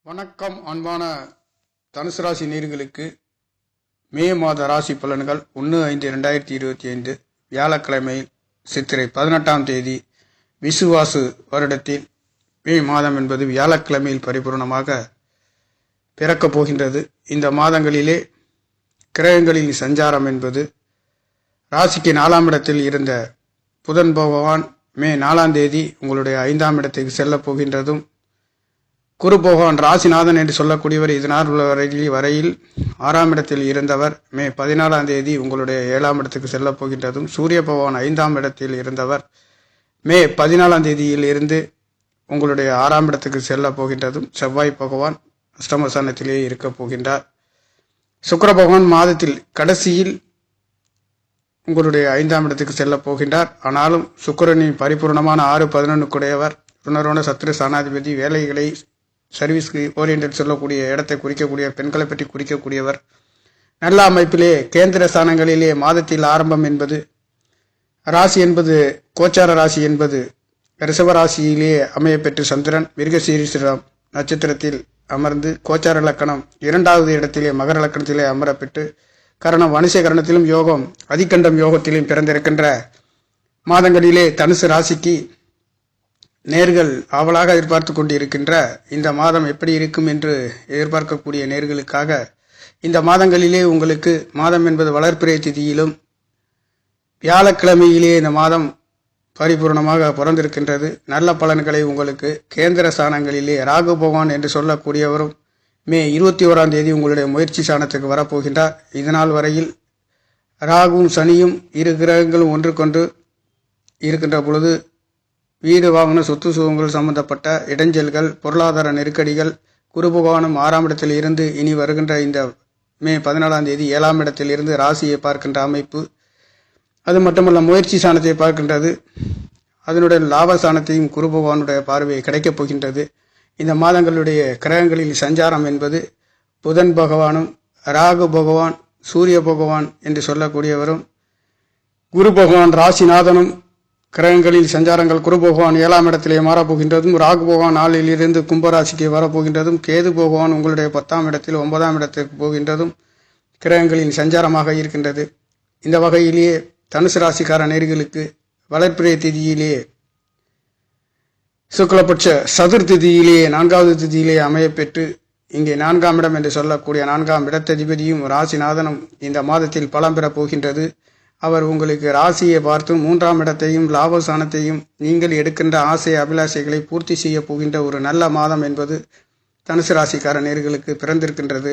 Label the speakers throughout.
Speaker 1: வணக்கம் அன்பான தனுசு ராசி நேயர்களுக்கு மே மாத ராசி பலன்கள் 1/5/2025 வியாழக்கிழமை சித்திரை 18ஆம் தேதி விசுவாசு வருடத்தில் மே மாதம் என்பது வியாழக்கிழமையில் பரிபூர்ணமாக பிறக்கப் போகின்றது. இந்த மாதங்களிலே கிரகங்களின் சஞ்சாரம் என்பது ராசிக்கு 4ஆம் இடத்தில் இருந்த புதன் பகவான் மே 4ஆம் தேதி உங்களுடைய 5ஆம் இடத்துக்கு செல்லப் போகின்றதும், குரு பகவான் ராசிநாதன் என்று சொல்லக்கூடியவர் இதனால் உள்ள வரையில் 6ஆம் இடத்தில் இருந்தவர் மே 14ஆம் தேதி உங்களுடைய 7ஆம் இடத்துக்கு செல்லப் போகின்றதும், சூரிய பகவான் 5ஆம் இடத்தில் இருந்தவர் மே 14ஆம் தேதியில் இருந்து உங்களுடைய 6ஆம் இடத்துக்கு செல்லப் போகின்றதும், செவ்வாய் பகவான் அஷ்டமஸ்தானத்திலே இருக்கப் போகின்றார். சுக்கிர பகவான் மாதத்தில் கடைசியில் உங்களுடைய 5ஆம் இடத்துக்கு செல்லப் போகின்றார். ஆனாலும் சுக்கிரனின் பரிபூர்ணமான 6-11 குடையவர், ருணரோண சத்ரு ஸ்தானாதிபதி, வேலைகளை சர்வீஸ்க்கு ஓரியன்ட் சொல்லக்கூடிய இடத்தை குறிக்கக்கூடிய பெண்களை பற்றி குறிக்கக்கூடியவர். நல்ல அமைப்பிலே கேந்திர ஸ்தானங்களிலே மாதத்தில் ஆரம்பம் என்பது ராசி என்பது கோச்சார ராசி என்பது ரிஷபராசியிலே அமையப்பெற்று சந்திரன் மிருகசீரிஷம் நட்சத்திரத்தில் அமர்ந்து கோச்சார லக்கணம் 2வது இடத்திலே மகர லக்கணத்திலே அமரப்பெற்று கரணம் வணிச கரணத்திலும் யோகம் அதிகண்டம் யோகத்திலும் பிறந்திருக்கின்ற மாதங்களிலே தனுசு ராசிக்கு நேர்கள் ஆவலாக எதிர்பார்த்து கொண்டிருக்கின்ற இந்த மாதம் எப்படி இருக்கும் என்று எதிர்பார்க்கக்கூடிய நேர்களுக்காக இந்த மாதங்களிலே உங்களுக்கு மாதம் என்பது வளர்பிறை திதியிலும் வியாழக்கிழமையிலே இந்த மாதம் பரிபூர்ணமாக பிறந்திருக்கின்றது. நல்ல பலன்களை உங்களுக்கு கேந்திர ஸ்தானங்களிலே ராகு பகவான் என்று சொல்லக்கூடியவரும் மே 21ஆம் தேதி உங்களுடைய முயற்சி ஸ்தானத்துக்கு வரப்போகின்றார். இதனால் வரையில் ராகுவும் சனியும் இரு கிரகங்களும் ஒன்றுக்கொன்று இருக்கின்ற பொழுது வீடு வாகன சொத்து சுகங்கள் சம்பந்தப்பட்ட இடைஞ்சல்கள், பொருளாதார நெருக்கடிகள், குரு பகவானும் 6ஆம் இடத்தில் இருந்து இனி வருகின்ற இந்த மே 14ஆம் தேதி 7ஆம் இடத்தில் இருந்து ராசியை பார்க்கின்ற அமைப்பு, அது மட்டுமல்ல முயற்சி ஸ்தானத்தை பார்க்கின்றது. அதனுடைய லாபஸ்தானத்தையும் குரு பகவானுடைய பார்வை கிடைக்கப் போகின்றது. இந்த மாதங்களுடைய கிரகங்களில் சஞ்சாரம் என்பது புதன் பகவானும் ராகு பகவான் சூரிய பகவான் என்று சொல்லக்கூடியவரும், குரு பகவான் ராசிநாதனும் கிரகங்களில் சஞ்சாரங்கள் குரு பகவான் 7ஆம் இடத்திலே மாறப்போகின்றதும், ராகு பகவான் 4ல் இருந்து கும்பராசிக்கு வரப்போகின்றதும், கேது பகவான் உங்களுடைய 10ஆம் இடத்தில் 9ஆம் இடத்திற்கு போகின்றதும் கிரகங்களின் சஞ்சாரமாக இருக்கின்றது. இந்த வகையிலேயே தனுசு ராசிக்கார நேர்களுக்கு வளர்பிறை திதியிலே சுக்லபட்ச சதுர்த்திதியிலேயே 4வது திதியிலே அமையப்பெற்று இங்கே 4ஆம் இடம் என்று சொல்லக்கூடிய 4ஆம் இடத்ததிபதியும் ராசிநாதனும் இந்த மாதத்தில் பலம் பெறப் போகின்றது. அவர் உங்களுக்கு ராசியை பார்த்து 3ஆம் இடத்தையும் லாபஸ்தானத்தையும் நீங்கள் எடுக்கின்ற ஆசை அபிலாஷைகளை பூர்த்தி செய்ய போகின்ற ஒரு நல்ல மாதம் என்பது தனுசு ராசிக்கார நேர்களுக்கு பிறந்திருக்கின்றது.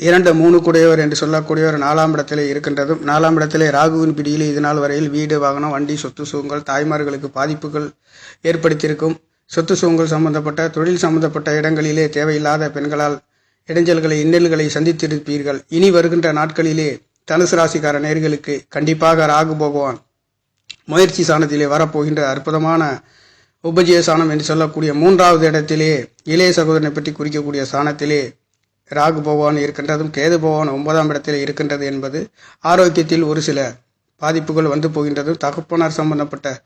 Speaker 1: 2-3 குடையவர் என்று சொல்லக்கூடியவர் 4ஆம் இடத்திலே இருக்கின்றதும், 4ஆம் இடத்திலே ராகுவின் பிடியில் இதனால் வரையில் வீடு வாகனம் வண்டி சொத்து சுகங்கள் தாய்மார்களுக்கு பாதிப்புகள் ஏற்படுத்தியிருக்கும். சொத்து சுகங்கள் சம்பந்தப்பட்ட தொழில் சம்பந்தப்பட்ட இடங்களிலே தேவையில்லாத பெண்களால் இடைஞ்சல்களை இன்னல்களை சந்தித்திருப்பீர்கள். இனி வருகின்ற நாட்களிலே தனுசு ராசிக்கார நேர்களுக்கு கண்டிப்பாக ராகு பகவான் முயற்சி ஸ்தானத்திலே வரப்போகின்ற அற்புதமான உபஜய ஸ்தானம் என்று சொல்லக்கூடிய 3வது இடத்திலே இளைய சகோதரனை பற்றி குறிக்கக்கூடிய ஸ்தானத்திலே ராகு பகவான் இருக்கின்றதும், கேது பகவான் 9ஆம் இடத்திலே இருக்கின்றது என்பது ஆரோக்கியத்தில் ஒரு சில பாதிப்புகள் வந்து போகின்றதும், தகப்பனார் சம்பந்தப்பட்ட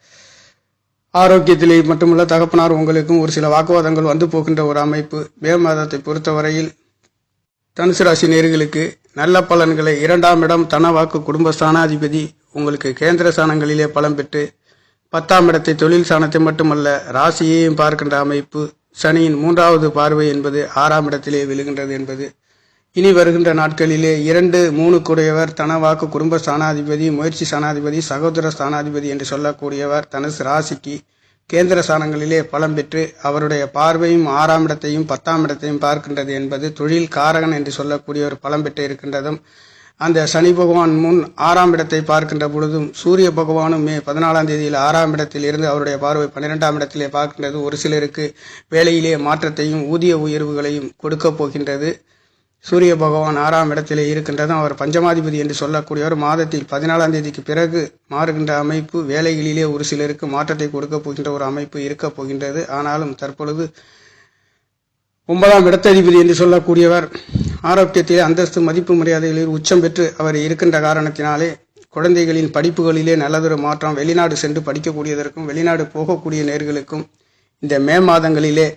Speaker 1: ஆரோக்கியத்திலே மட்டுமல்ல தகப்பனார் உங்களுக்கும் ஒரு சில வாக்குவாதங்கள் வந்து போகின்ற ஒரு அமைப்பு. மே மாதத்தை பொறுத்தவரையில் தனுசு ராசி நேர்களுக்கு நல்ல பலன்களை 2ஆம் இடம் தனவாக்கு குடும்பஸ்தானாதிபதி உங்களுக்கு கேந்திர ஸ்தானங்களிலே பலம் பெற்று 10ஆம் இடத்தை தொழில் ஸ்தானத்தை மட்டுமல்ல ராசியையும் பார்க்கின்ற அமைப்பு. சனியின் 3வது பார்வை என்பது 6ஆம் இடத்திலே விழுகின்றது என்பது இனி வருகின்ற நாட்களிலே 2-3 குடையவர் தனவாக்கு குடும்ப ஸ்தானாதிபதி, முயற்சி ஸ்தானாதிபதி, சகோதர ஸ்தானாதிபதி என்று சொல்லக்கூடியவர் தனுசு ராசிக்கு கேந்திர ஸ்தானங்களிலே பலம் பெற்று அவருடைய பார்வையும் 6ஆம் இடத்தையும் 10ஆம் இடத்தையும் பார்க்கின்றது என்பது தொழில் காரகன் என்று சொல்லக்கூடிய ஒரு பலம் பெற்று இருக்கின்றதும், அந்த சனி பகவான் முன் 6ஆம் இடத்தை பார்க்கின்ற பொழுதும் சூரிய பகவானும் மே 14ஆம் தேதியில் 6ஆம் இடத்தில் இருந்து அவருடைய பார்வை 12ஆம் இடத்திலே பார்க்கின்றது. ஒரு சிலருக்கு வேலையிலே மாற்றத்தையும் ஊதிய உயர்வுகளையும் கொடுக்க போகின்றது. சூரிய பகவான் 6ஆம் இடத்திலே இருக்கின்றதும் அவர் பஞ்சமாதிபதி என்று சொல்லக்கூடியவர் மாதத்தில் 14ஆம் தேதிக்கு பிறகு மாறுகின்ற அமைப்பு. வேலைகளிலே ஒரு சிலருக்கு மாற்றத்தை கொடுக்க போகின்ற ஒரு அமைப்பு இருக்க போகின்றது. ஆனாலும் தற்பொழுது 9ஆம் இடத்ததிபதி என்று சொல்லக்கூடியவர் ஆரோக்கியத்திலே அந்தஸ்து மதிப்பு மரியாதைகளில் உச்சம் பெற்று அவர் இருக்கின்ற காரணத்தினாலே குழந்தைகளின் படிப்புகளிலே நல்லதொரு மாற்றம், வெளிநாடு சென்று படிக்கக்கூடியதற்கும் வெளிநாடு போகக்கூடிய நேர்களுக்கும் இந்த மே மாதங்களிலே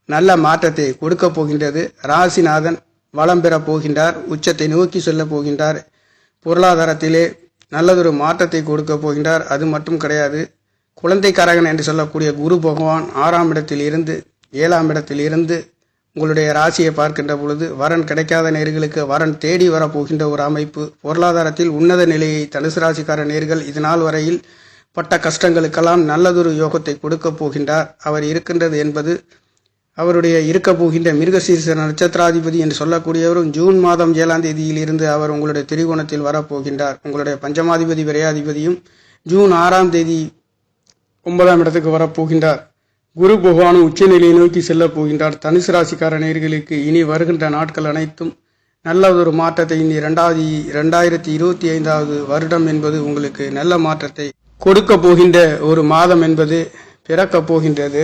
Speaker 1: நல்ல மாற்றத்தை கொடுக்க போகின்றது. ராசிநாதன் வளம் பெறப் போகின்றார், உச்சத்தை நோக்கி செல்ல போகின்றார். பொருளாதாரத்திலே நல்லதொரு மாற்றத்தை கொடுக்க போகின்றார். அது மட்டும் கிடையாது, குழந்தைக்காரகன் என்று சொல்லக்கூடிய குரு பகவான் 6ஆம் இடத்தில் இருந்து 7ஆம் இடத்தில் இருந்து உங்களுடைய ராசியை பார்க்கின்ற பொழுது வரன் கிடைக்காத நேர்களுக்கு வரன் தேடி வரப்போகின்ற ஒரு அமைப்பு. பொருளாதாரத்தில் உன்னத நிலையை தனுசு ராசிக்கார நேர்கள் இதனால் வரையில் பட்ட கஷ்டங்களுக்கெல்லாம் நல்லதொரு யோகத்தை கொடுக்க போகின்றார். அவர் இருக்கின்றது என்பது அவருடைய இருக்க போகின்ற மிருகசீர்ஷ நட்சத்திராதிபதி என்று சொல்லக்கூடியவரும் ஜூன் மாதம் 7ஆம் தேதியில் இருந்து அவர் உங்களுடைய திரிகோணத்தில் வரப்போகின்றார். உங்களுடைய பஞ்சமாதிபதி விரையாதிபதியும் ஜூன் 6ஆம் தேதி 9ஆம் இடத்துக்கு வரப்போகின்றார். குரு பகவானும் உச்சநிலையை நோக்கி செல்ல போகின்றார். தனுசு ராசிக்கார நேயர்களுக்கு இனி வருகின்ற நாட்கள் அனைத்தும் நல்லதொரு மாற்றத்தை இந்த 2025 வருடம் என்பது உங்களுக்கு நல்ல மாற்றத்தை கொடுக்க போகின்ற ஒரு மாதம் என்பது பிறக்கப் போகின்றது.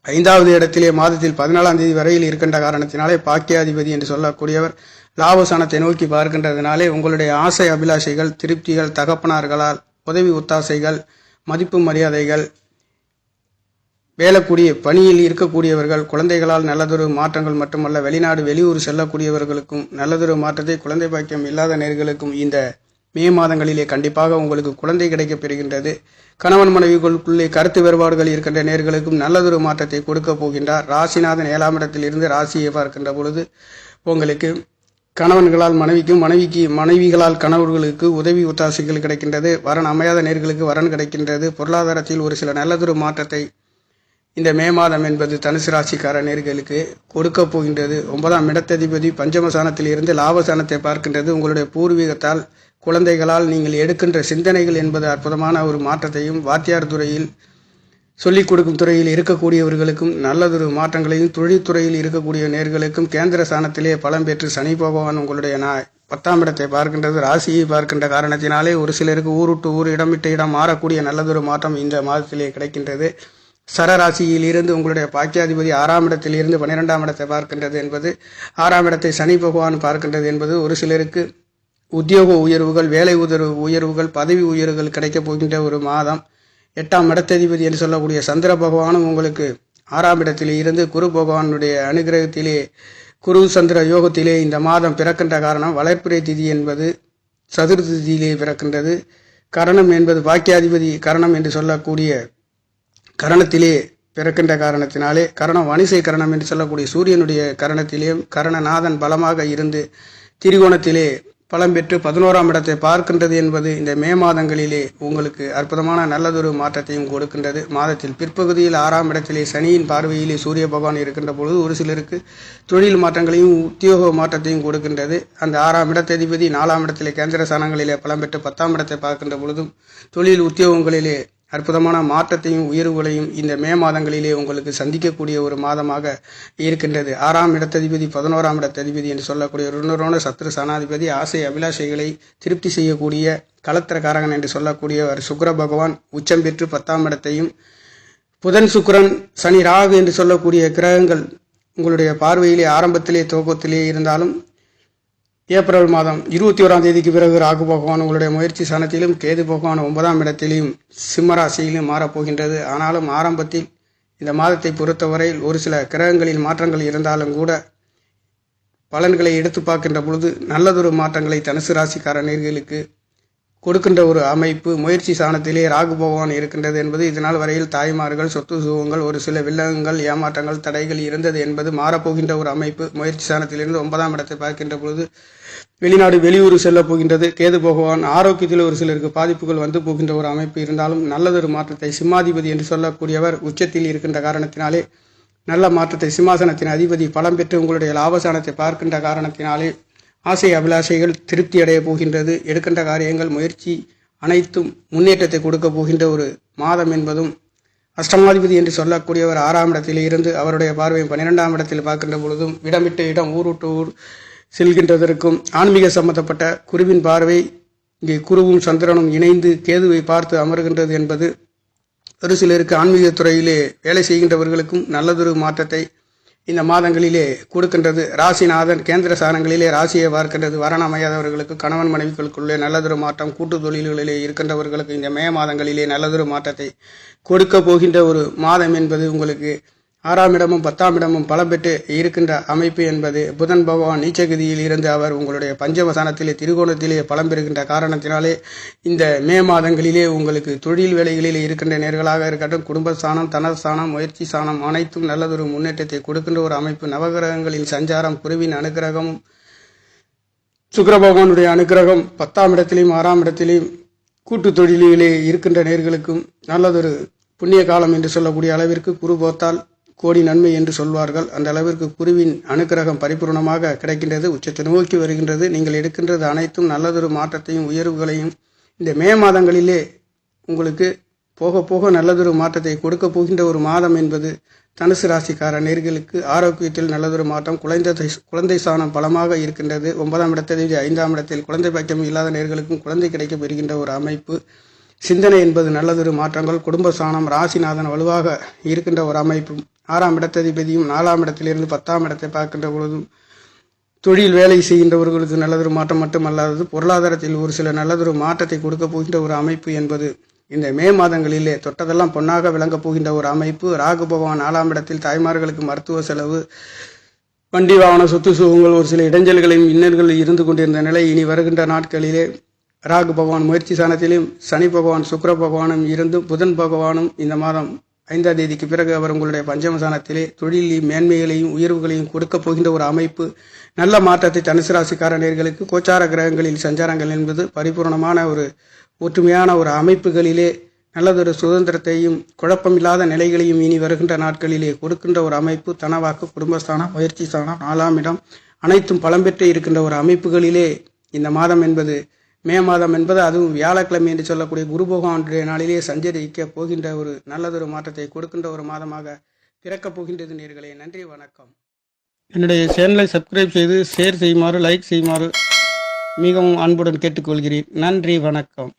Speaker 1: 5வது இடத்திலே மாதத்தில் 14ஆம் தேதி வரையில் இருக்கின்ற காரணத்தினாலே பாக்கியாதிபதி என்று சொல்லக்கூடியவர் லாபஸ்தானத்தை நோக்கி பார்க்கின்றதுனாலே உங்களுடைய ஆசை அபிலாஷைகள் திருப்திகள், தகப்பனார்களால் உதவி ஒத்தாசைகள், மதிப்பு மரியாதைகள், வேலைக்கூடிய பணியில் இருக்கக்கூடியவர்கள், குழந்தைகளால் நல்லதொரு மாற்றங்கள் மட்டுமல்ல, வெளிநாடு வெளியூர் செல்லக்கூடியவர்களுக்கும் நல்லதொரு மாற்றத்தை, குழந்தை பாக்கியம் இல்லாத நேர்களுக்கும் இந்த மே மாதங்களிலே கண்டிப்பாக உங்களுக்கு குழந்தை கிடைக்கப் பெறுகின்றது. கணவன் மனைவிகளுக்குள்ளே கருத்து வேறுபாடுகள் இருக்கின்ற நேர்களுக்கும் நல்லதொரு மாற்றத்தை கொடுக்க போகின்றார். ராசிநாதன் 7ஆம் இடத்தில் இருந்து ராசியை பார்க்கின்ற பொழுது உங்களுக்கு கணவன்களால் மனைவிக்கும், மனைவிகளால் கணவர்களுக்கு உதவி ஒத்தாசைகள் கிடைக்கின்றது. வரன் அமையாத நேர்களுக்கு வரன் கிடைக்கின்றது. பொருளாதாரத்தில் ஒரு சில நல்லதொரு மாற்றத்தை இந்த மே மாதம் என்பது தனுசு ராசிக்கார நேர்களுக்கு கொடுக்க போகின்றது. 9ஆம் இடத்ததிபதி பஞ்சமசானத்தில் இருந்து லாபசானத்தை பார்க்கின்றது. உங்களுடைய பூர்வீகத்தால் குழந்தைகளால் நீங்கள் எடுக்கின்ற சிந்தனைகள் என்பது அற்புதமான ஒரு மாற்றத்தையும், வாத்தியார் துறையில் சொல்லிக் கொடுக்கும் துறையில் இருக்கக்கூடியவர்களுக்கும் நல்லதொரு மாற்றங்களையும், தொழில்துறையில் இருக்கக்கூடிய நேர்களுக்கும் கேந்திர ஸ்தானத்திலே பலம் பெற்று சனி பகவான் உங்களுடைய 10ஆம் இடத்தை பார்க்கின்றது. ராசியை பார்க்கின்ற காரணத்தினாலே ஒரு சிலருக்கு ஊருட்டு ஊர், இடமிட்டு இடம் மாறக்கூடிய நல்லதொரு மாற்றம் இந்த மாதத்திலே கிடைக்கின்றது. சரராசியில் இருந்து உங்களுடைய பாக்கியாதிபதி 6ஆம் இடத்தில் இருந்து 12ஆம் இடத்தை பார்க்கின்றது என்பது, 6ஆம் இடத்தை சனி பகவான் பார்க்கின்றது என்பது ஒரு சிலருக்கு உத்தியோக உயர்வுகள், வேலை உயர்வுகள், பதவி உயர்வுகள் கிடைக்கப் போகின்ற ஒரு மாதம். 8ஆம் இடத்ததிபதி என்று சொல்லக்கூடிய சந்திர பகவானும் உங்களுக்கு 6ஆம் இடத்திலே இருந்து குரு பகவானுடைய அனுகிரகத்திலே, குரு சந்திர யோகத்திலே இந்த மாதம் பிறக்கின்ற காரணம் வளர்ப்பிறை திதி என்பது சதுர்த்தி திதியிலே பிறக்கின்றது. கரணம் என்பது பாக்கியாதிபதி கரணம் என்று சொல்லக்கூடிய கரணத்திலே பிறக்கின்ற காரணத்தினாலே, கரணம் வணிசை கரணம் என்று சொல்லக்கூடிய சூரியனுடைய கரணத்திலேயும் கரணநாதன் பலமாக இருந்து திரிகோணத்திலே பலம் பெற்று 11ஆம் இடத்தை பார்க்கின்றது என்பது இந்த மே மாதங்களிலே உங்களுக்கு அற்புதமான நல்லதொரு மாற்றத்தையும் கொடுக்கின்றது. மாதத்தில் பிற்பகுதியில் 6ஆம் இடத்திலே சனியின் பார்வையிலே சூரிய பகவான் இருக்கின்ற பொழுது ஒரு சிலருக்கு தொழில் மாற்றங்களையும் உத்தியோக மாற்றத்தையும் கொடுக்கின்றது. அந்த 6ஆம் இடத்ததிபதி 4ஆம் இடத்திலே கேந்திர ஸ்தானங்களிலே பலம் பெற்று 10ஆம் இடத்தை பார்க்கின்ற பொழுதும் தொழில் உத்தியோகங்களிலே அற்புதமான மாற்றத்தையும் உயர்வுகளையும் இந்த மே மாதங்களிலே உங்களுக்கு சந்திக்கக்கூடிய ஒரு மாதமாக இருக்கின்றது. 6ஆம் இடத்ததிபதி 11ஆம் இடத்ததிபதி என்று சொல்லக்கூடிய ருணரோண சத்ரு சனாதிபதி ஆசை அபிலாஷைகளை திருப்தி செய்யக்கூடிய கலத்திரக்காரகன் என்று சொல்லக்கூடியவர் சுக்கிர பகவான் உச்சம் பெற்று 10ஆம் இடத்தையும், புதன் சுக்கிரன் சனி ராகு என்று சொல்லக்கூடிய கிரகங்கள் உங்களுடைய பார்வையிலே ஆரம்பத்திலே துவக்கத்திலே இருந்தாலும் ஏப்ரல் மாதம் 21ஆம் தேதிக்கு பிறகு ராகு பகவான் உங்களுடைய முயற்சி ஸ்தானத்திலும், கேது பகவான் 9ஆம் இடத்திலும் சிம்மராசியிலும் மாறப்போகின்றது. ஆனாலும் ஆரம்பத்தில் இந்த மாதத்தை பொறுத்தவரையில் ஒரு சில கிரகங்களில் மாற்றங்கள் இருந்தாலும் கூட பலன்களை எடுத்து பார்க்கின்ற பொழுது நல்லதொரு மாற்றங்களை தனுசு ராசிக்கார நேர்களுக்கு கொடுக்கின்ற ஒரு அமைப்பு. முயற்சி ஸ்தானத்திலே ராகு பகவான் இருக்கின்றது என்பது இதனால் வரையில் தாய்மார்கள், சொத்து சுகங்கள், ஒரு சில வில்லங்கங்கள், ஏமாற்றங்கள், தடைகள் இருந்தது என்பது மாறப்போகின்ற ஒரு அமைப்பு. முயற்சி ஸ்தானத்திலிருந்து 9ஆம் இடத்தை பார்க்கின்ற பொழுது வெளிநாடு வெளியூர் செல்ல போகின்றது. கேது பகவான் ஆரோக்கியத்தில் ஒரு சிலருக்கு பாதிப்புகள் வந்து போகின்ற ஒரு அமைப்பு இருந்தாலும் நல்லதொரு மாற்றத்தை சிம்மாதிபதி என்று சொல்லக்கூடியவர் உச்சத்தில் இருக்கின்ற காரணத்தினாலே நல்ல மாற்றத்தை, சிம்மாசனத்தின் அதிபதி பலம் பெற்று உங்களுடைய லாபஸ்தானத்தை பார்க்கின்ற காரணத்தினாலே ஆசை அபிலாஷைகள் திருப்தி அடைய போகின்றது. எடுக்கின்ற காரியங்கள், முயற்சி அனைத்தும் முன்னேற்றத்தை கொடுக்க போகின்ற ஒரு மாதம் என்பதும், அஷ்டமாதிபதி என்று சொல்லக்கூடியவர் 6ஆம் இடத்தில் இருந்து அவருடைய பார்வையும் 12ஆம் இடத்தில் பார்க்கின்ற பொழுதும் இடமிட்டு இடம் ஊருட்டு ஊர் செல்கின்றதற்கும், ஆன்மீக சம்பந்தப்பட்ட குருவின் பார்வை இங்கே குருவும் சந்திரனும் இணைந்து கேதுவை பார்த்து அமர்கின்றது என்பது ஒரு சிலருக்கு ஆன்மீக துறையிலே வேலை செய்கின்றவர்களுக்கும் நல்லதொரு மாற்றத்தை இந்த மாதங்களிலே கொடுக்கின்றது. ராசிநாதன் கேந்திர ஸ்தானங்களிலே ராசியை பார்க்கின்றது. வரண அமையாதவர்களுக்கு, கணவன் மனைவிகளுக்குள்ளே நல்லதொரு மாற்றம், கூட்டு தொழில்களிலே இருக்கின்றவர்களுக்கு இந்த மே மாதங்களிலே நல்லதொரு மாற்றத்தை கொடுக்க போகின்ற ஒரு மாதம் என்பது உங்களுக்கு 6ஆம் இடமும் 10ஆம் இடமும் பலம் பெற்று இருக்கின்ற அமைப்பு என்பது புதன் பகவான் நீச்சகதியில் இருந்து அவர் உங்களுடைய பஞ்சமசானத்திலே திரிகோணத்திலே பலம் பெறுகின்ற காரணத்தினாலே இந்த மே மாதங்களிலே உங்களுக்கு தொழில் வேலைகளிலே இருக்கின்ற நேர்களாக இருக்கட்டும், குடும்பஸ்தானம், தனஸ்தானம், முயற்சி ஸ்தானம் அனைத்தும் நல்லதொரு முன்னேற்றத்தை கொடுக்கின்ற ஒரு அமைப்பு. நவகிரகங்களின் சஞ்சாரம், குருவின் அனுகிரகமும் சுக்கிர பகவானுடைய அனுகிரகம் 10ஆம் இடத்திலையும் 6ஆம் இடத்திலையும் கூட்டு தொழிலிலே இருக்கின்ற நேர்களுக்கும் நல்லதொரு புண்ணிய காலம் என்று சொல்லக்கூடிய அளவிற்கு குரு போத்தால் கோடி நன்மை என்று சொல்வார்கள். அந்த அளவிற்கு குருவின் அனுக்கிரகம் பரிபூர்ணமாக கிடைக்கின்றது, உச்சத்தை நோக்கி வருகின்றது. நீங்கள் எடுக்கின்றது அனைத்தும் நல்லதொரு மாற்றத்தையும் உயர்வுகளையும் இந்த மே மாதங்களிலே உங்களுக்கு போக போக நல்லதொரு மாற்றத்தை கொடுக்க போகின்ற ஒரு மாதம் என்பது தனுசு ராசிக்கார நேர்களுக்கு ஆரோக்கியத்தில் நல்லதொரு மாற்றம். குழந்தை ஸ்தானம் பலமாக இருக்கின்றது. 9ஆம் இடத்தில் 5ஆம் இடத்தில் குழந்தை பாக்கியம் இல்லாத நேர்களுக்கும் குழந்தை கிடைக்க பெறுகின்ற ஒரு அமைப்பு. சிந்தனை என்பது நல்லதொரு மாற்றங்கள். குடும்பஸ்தானம் ராசிநாதன் வலுவாக இருக்கின்ற ஒரு அமைப்பு. 6ஆம் இடத்ததிபதியும் 4ஆம் இடத்திலிருந்து 10ஆம் இடத்தை பார்க்கின்ற பொழுதும் தொழில் வேலை செய்கின்றவர்களுக்கு நல்லதொரு மாற்றம் மட்டுமல்லாதது பொருளாதாரத்தில் ஒரு சில நல்லதொரு மாற்றத்தை கொடுக்க போகின்ற ஒரு அமைப்பு என்பது இந்த மே மாதங்களிலே தொட்டதெல்லாம் பொன்னாக விளங்கப் போகின்ற ஒரு அமைப்பு. ராகு பகவான் 4ஆம் இடத்தில் தாய்மார்களுக்கு மருத்துவ செலவு, வண்டி வாகன சொத்து சுகங்கள் ஒரு சில இடைஞ்சல்களையும் இன்னல்கள் இருந்து கொண்டிருந்த நிலை இனி வருகின்ற நாட்களிலே ராகு பகவான் முயற்சி ஸ்தானத்திலும், சனி பகவான் சுக்கிர பகவானும் இருந்து புதன் பகவானும் இந்த மாதம் 5ஆம் தேதிக்கு பிறகு அவர் உங்களுடைய பஞ்சமசானத்திலே தொழிலையும் மேன்மைகளையும் உயர்வுகளையும் கொடுக்க போகின்ற ஒரு அமைப்பு. நல்ல மாற்றத்தை தனுசு ராசிக்கார நேயர்களுக்கு கோச்சார கிரகங்களில் சஞ்சாரங்கள் என்பது பரிபூர்ணமான ஒரு ஒற்றுமையான ஒரு அமைப்புகளிலே நல்லதொரு சுதந்திரத்தையும் குழப்பமில்லாத நிலைகளையும் இனி வருகின்ற நாட்களிலே கொடுக்கின்ற ஒரு அமைப்பு. தனவாக்கு, குடும்பஸ்தானம், முயற்சி ஸ்தானம், 4ஆம் இடம் அனைத்தும் பலம் பெற்று இருக்கின்ற ஒரு அமைப்புகளிலே இந்த மாதம் என்பது மே மாதம் என்பது அதுவும் வியாழக்கிழமை என்று சொல்லக்கூடிய குரு பகவானுடைய நாளிலே சஞ்சரிக்க போகின்ற ஒரு நல்லதொரு மாற்றத்தை கொடுக்கின்ற ஒரு மாதமாக பிறக்கப் போகின்றது நேயர்களே. நன்றி, வணக்கம். என்னுடைய சேனலை சப்ஸ்கிரைப் செய்து ஷேர் செய்யுமாறு, லைக் செய்யுமாறு மிகவும் அன்புடன் கேட்டுக்கொள்கிறேன். நன்றி, வணக்கம்.